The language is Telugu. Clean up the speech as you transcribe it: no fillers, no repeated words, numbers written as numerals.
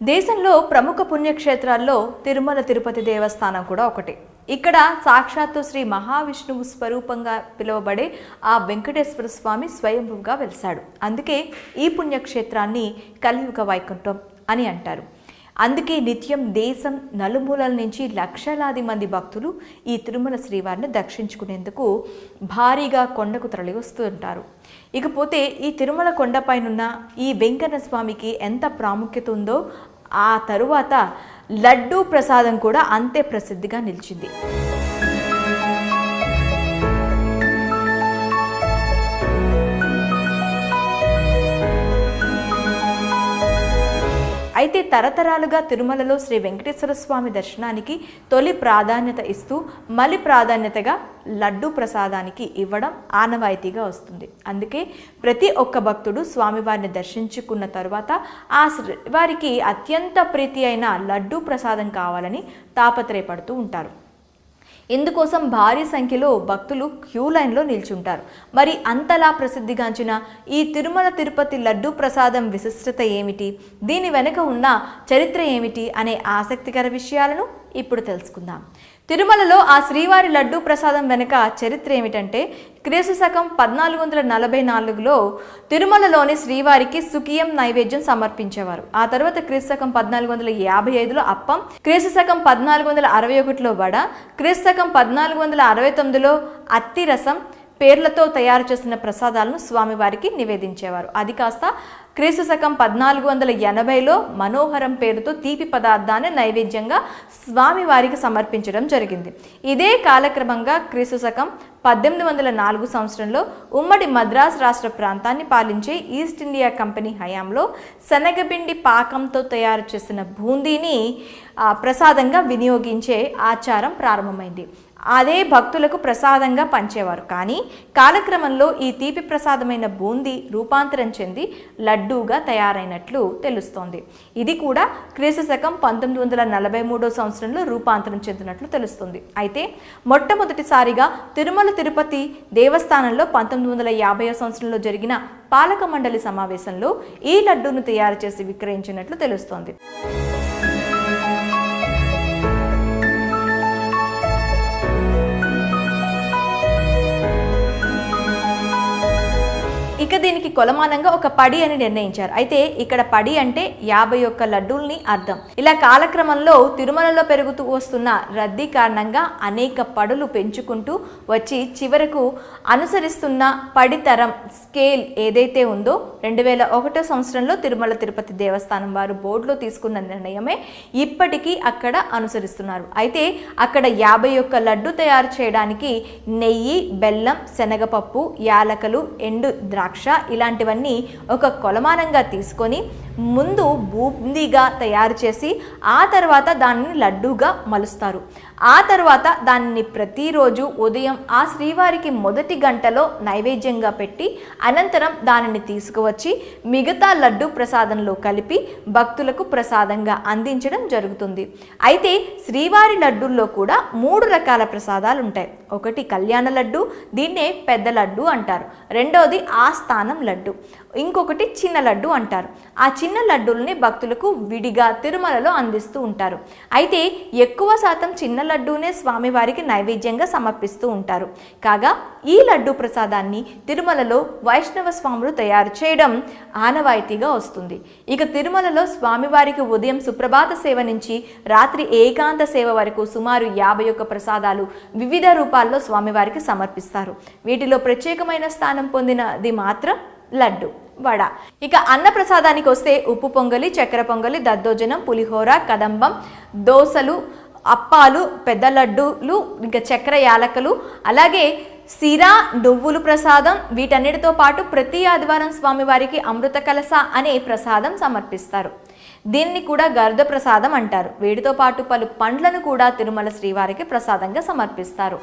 దేశంలో ప్రముఖ పుణ్యక్షేత్రాల్లో తిరుమల తిరుపతి దేవస్థానం కూడా ఒకటి. ఇక్కడ సాక్షాత్తు శ్రీ మహావిష్ణువు స్వరూపంగా పిలువబడే ఆ వెంకటేశ్వర స్వామి స్వయంభుగా వెలిశాడు. అందుకే ఈ పుణ్యక్షేత్రాన్ని కలియుగ వైకుంఠం అని అంటారు. అందుకే నిత్యం దేశం నలుమూలల నుంచి లక్షలాది మంది భక్తులు ఈ తిరుమల శ్రీవారిని దర్శించుకునేందుకు భారీగా కొండకు తరలి వస్తూ ఉంటారు. ఇకపోతే ఈ తిరుమల కొండపైనున్న ఈ వెంకన్న స్వామికి ఎంత ప్రాముఖ్యత ఉందో ఆ తరువాత లడ్డూ ప్రసాదం కూడా అంతే ప్రసిద్ధిగా నిలిచింది. అయితే తరతరాలుగా తిరుమలలో శ్రీ వెంకటేశ్వర స్వామి దర్శనానికి తొలి ప్రాధాన్యత ఇస్తూ మలి ప్రాధాన్యతగా లడ్డూ ప్రసాదానికి ఇవ్వడం ఆనవాయితీగా వస్తుంది. అందుకే ప్రతి ఒక్క భక్తుడు స్వామివారిని దర్శించుకున్న తరువాత ఆ వారికి అత్యంత ప్రీతి అయిన లడ్డూ ప్రసాదం కావాలని తాపత్రయపడుతూ ఉంటారు. ఇందుకోసం భారీ సంఖ్యలో భక్తులు క్యూ లైన్లో నిల్చుంటారు. మరి అంతలా ప్రసిద్ధిగాంచిన ఈ తిరుమల తిరుపతి లడ్డూ ప్రసాదం విశిష్టత ఏమిటి, దీని వెనుక ఉన్న చరిత్ర ఏమిటి అనే ఆసక్తికర విషయాలను ఇప్పుడు తెలుసుకుందాం. తిరుమలలో ఆ శ్రీవారి లడ్డూ ప్రసాదం వెనుక చరిత్ర ఏమిటంటే, క్రీస్తు శకం 1444లో తిరుమలలోని శ్రీవారికి సుఖియం నైవేద్యం సమర్పించేవారు. ఆ తర్వాత క్రీస్తు శకం 1455లో అప్పం, క్రీస్తు శకం 1461లో వడ, క్రీస్తు శకం 1469లో అత్తి రసం పేర్లతో తయారు చేసిన ప్రసాదాలను స్వామివారికి నివేదించేవారు. అది కాస్త క్రీస్తు శకం 1480లో మనోహరం పేరుతో తీపి పదార్థాన్ని నైవేద్యంగా స్వామివారికి సమర్పించడం జరిగింది. ఇదే కాలక్రమంగా క్రీస్తు శకం 1804 సంవత్సరంలో ఉమ్మడి మద్రాసు రాష్ట్ర ప్రాంతాన్ని పాలించే ఈస్ట్ ఇండియా కంపెనీ హయాంలో శనగపిండి పాకంతో తయారు చేసిన బూందీని ప్రసాదంగా వినియోగించే ఆచారం ప్రారంభమైంది. అదే భక్తులకు ప్రసాదంగా పంచేవారు. కానీ కాలక్రమంలో ఈ తీపి ప్రసాదమైన బూందీ రూపాంతరం చెంది లడ్డూగా తయారైనట్లు తెలుస్తోంది. ఇది కూడా క్రీస్తు శకం 1943 సంవత్సరంలో రూపాంతరం చెందినట్లు తెలుస్తుంది. అయితే మొట్టమొదటిసారిగా తిరుమల తిరుపతి దేవస్థానంలో 1950 సంవత్సరంలో జరిగిన పాలక మండలి సమావేశంలో ఈ లడ్డూను తయారు చేసి విక్రయించినట్లు తెలుస్తోంది. ఇక దీనికి కొలమానంగా ఒక పడి అని నిర్ణయించారు. అయితే ఇక్కడ పడి అంటే 51 లడ్డూల్ని అర్థం. ఇలా కాలక్రమంలో తిరుమలలో పెరుగుతూ వస్తున్న రద్దీ కారణంగా అనేక పడులు పెంచుకుంటూ వచ్చి చివరకు అనుసరిస్తున్న పడితరం స్కేల్ ఏదైతే ఉందో 2001 సంవత్సరంలో తిరుమల తిరుపతి దేవస్థానం వారు బోర్డులో తీసుకున్న నిర్ణయమే ఇప్పటికీ అక్కడ అనుసరిస్తున్నారు. అయితే అక్కడ 51 లడ్డు తయారు చేయడానికి నెయ్యి, బెల్లం, శనగపప్పు, యాలకలు, ఎండు ద్రాక్ష ఇలాంటివన్నీ ఒక కొలమానంగా తీసుకొని ముందు బూందీగా తయారు చేసి ఆ తర్వాత దానిని లడ్డూగా మలుస్తారు. ఆ తర్వాత దానిని ప్రతిరోజు ఉదయం ఆ శ్రీవారికి మొదటి గంటలో నైవేద్యంగా పెట్టి అనంతరం దానిని తీసుకువచ్చి మిగతా లడ్డూ ప్రసాదంలో కలిపి భక్తులకు ప్రసాదంగా అందించడం జరుగుతుంది. అయితే శ్రీవారి లడ్డూల్లో కూడా 3 రకాల ప్రసాదాలు ఉంటాయి. ఒకటి కళ్యాణ లడ్డు, దీన్నే పెద్ద లడ్డు అంటారు. రెండోది ఆస్థానం లడ్డు, ఇంకొకటి చిన్న లడ్డు అంటారు. ఆ చిన్న లడ్డూల్ని భక్తులకు విడిగా తిరుమలలో అందిస్తూ ఉంటారు. అయితే ఎక్కువ శాతం చిన్న లడ్డూనే స్వామివారికి నైవేద్యంగా సమర్పిస్తూ ఉంటారు. కాగా ఈ లడ్డూ ప్రసాదాన్ని తిరుమలలో వైష్ణవ స్వాములు తయారు చేయడం ఆనవాయితీగా వస్తుంది. ఇక తిరుమలలో స్వామివారికి ఉదయం సుప్రభాత సేవ నుంచి రాత్రి ఏకాంత సేవ వరకు సుమారు 51 ప్రసాదాలు వివిధ రూపాల్లో స్వామివారికి సమర్పిస్తారు. వీటిలో ప్రత్యేకమైన స్థానం పొందినది మాత్రం లడ్డు, వడ. ఇక అన్న ప్రసాదానికి వస్తే ఉప్పు పొంగలి, చక్కెర పొంగలి, దద్దోజనం, పులిహోర, కదంబం, దోసలు, అప్పాలు, పెద్ద లడ్డూలు, ఇంకా చక్కెర యాలకలు, అలాగే సిరా, నువ్వులు ప్రసాదం. వీటన్నిటితో పాటు ప్రతి ఆదివారం స్వామివారికి అమృత కలస అనే ప్రసాదం సమర్పిస్తారు. దీన్ని కూడా గర్ద ప్రసాదం అంటారు. వీటితో పాటు పలు పండ్లను కూడా తిరుమల శ్రీవారికి ప్రసాదంగా సమర్పిస్తారు.